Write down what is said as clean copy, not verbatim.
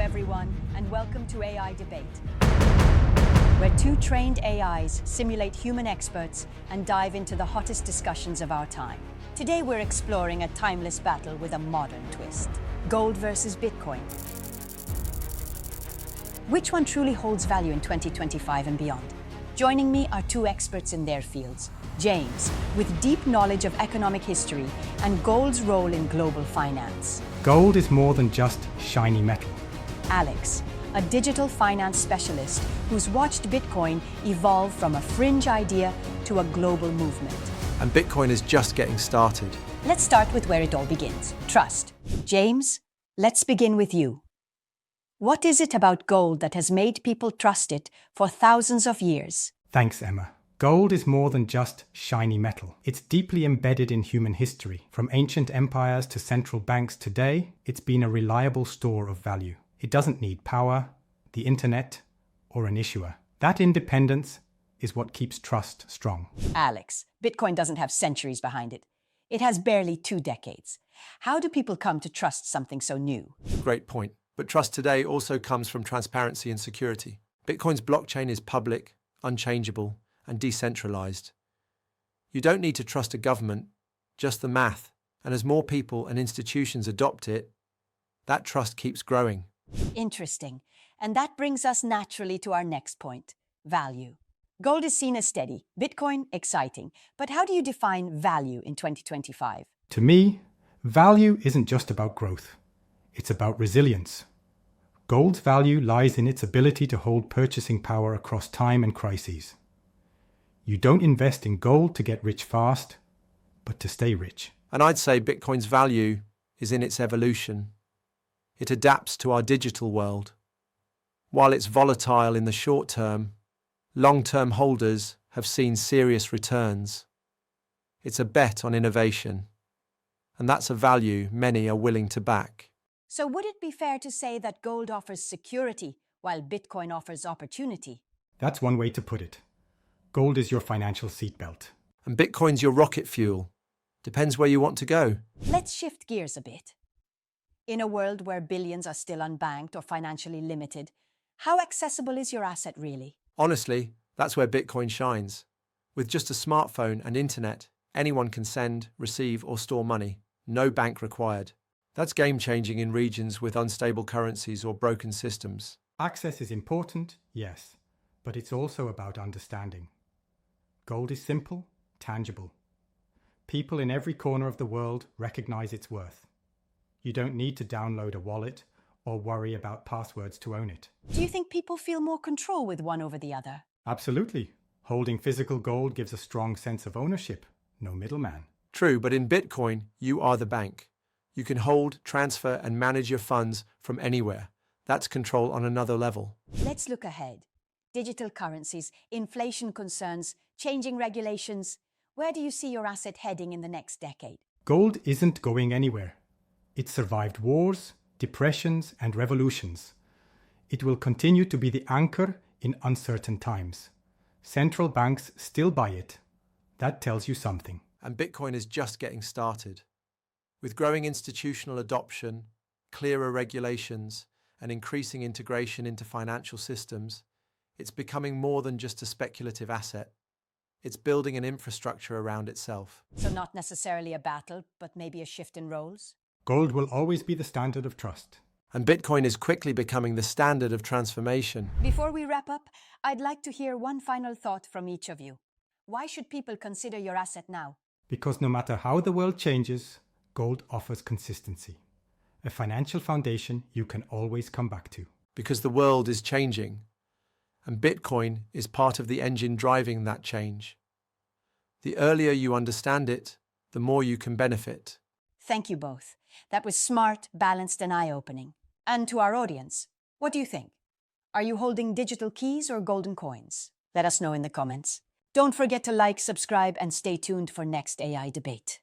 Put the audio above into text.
everyone, and welcome to AI Debate, where two trained AIs simulate human experts and dive into the hottest discussions of our time. Today we're exploring a timeless battle with a modern twist. Gold versus Bitcoin. Which one truly holds value in 2025 and beyond? Joining me are two experts in their fields. James, with deep knowledge of economic history and gold's role in global finance. Gold is more than just shiny metal. Alex, a digital finance specialist who's watched Bitcoin evolve from a fringe idea to a global movement. And Bitcoin is just getting started. Let's start with where it all begins, trust. James, let's begin with you. What is it about gold that has made people trust it for thousands of years? Thanks, Emma. Gold is more than just shiny metal. It's deeply embedded in human history. From ancient empires to central banks today, it's been a reliable store of value. It doesn't need power, the internet, or an issuer. That independence is what keeps trust strong. Alex, Bitcoin doesn't have centuries behind it. It has barely 2 decades. How do people come to trust something so new? Great point. But trust today also comes from transparency and security. Bitcoin's blockchain is public, unchangeable, and decentralized. You don't need to trust a government, just the math. And as more people and institutions adopt it, that trust keeps growing. Interesting. And that brings us naturally to our next point, value. Gold is seen as steady, Bitcoin exciting. But how do you define value in 2025? To me, value isn't just about growth. It's about resilience. Gold's value lies in its ability to hold purchasing power across time and crises. You don't invest in gold to get rich fast, but to stay rich. And I'd say Bitcoin's value is in its evolution. It adapts to our digital world. While it's volatile in the short term, long-term holders have seen serious returns. It's a bet on innovation, and that's a value many are willing to back. So would it be fair to say that gold offers security while Bitcoin offers opportunity? That's one way to put it. Gold is your financial seatbelt. And Bitcoin's your rocket fuel. Depends where you want to go. Let's shift gears a bit. In a world where billions are still unbanked or financially limited, how accessible is your asset really? Honestly, that's where Bitcoin shines. With just a smartphone and internet, anyone can send, receive, or store money. No bank required. That's game-changing in regions with unstable currencies or broken systems. Access is important, yes, but it's also about understanding. Gold is simple, tangible. People in every corner of the world recognize its worth. You don't need to download a wallet or worry about passwords to own it. Do you think people feel more control with one over the other? Absolutely. Holding physical gold gives a strong sense of ownership. No middleman. True, but in Bitcoin, you are the bank. You can hold, transfer, and manage your funds from anywhere. That's control on another level. Let's look ahead. Digital currencies, inflation concerns, changing regulations. Where do you see your asset heading in the next decade? Gold isn't going anywhere. It survived wars, depressions, and revolutions. It will continue to be the anchor in uncertain times. Central banks still buy it. That tells you something. And Bitcoin is just getting started. With growing institutional adoption, clearer regulations, and increasing integration into financial systems, it's becoming more than just a speculative asset. It's building an infrastructure around itself. So not necessarily a battle, but maybe a shift in roles? Gold will always be the standard of trust. And Bitcoin is quickly becoming the standard of transformation. Before we wrap up, I'd like to hear one final thought from each of you. Why should people consider your asset now? Because no matter how the world changes, gold offers consistency. A financial foundation you can always come back to. Because the world is changing, and Bitcoin is part of the engine driving that change. The earlier you understand it, the more you can benefit. Thank you both. That was smart, balanced, and eye-opening. And to our audience, what do you think? Are you holding digital keys or golden coins? Let us know in the comments. Don't forget to like, subscribe, and stay tuned for next AI Debate.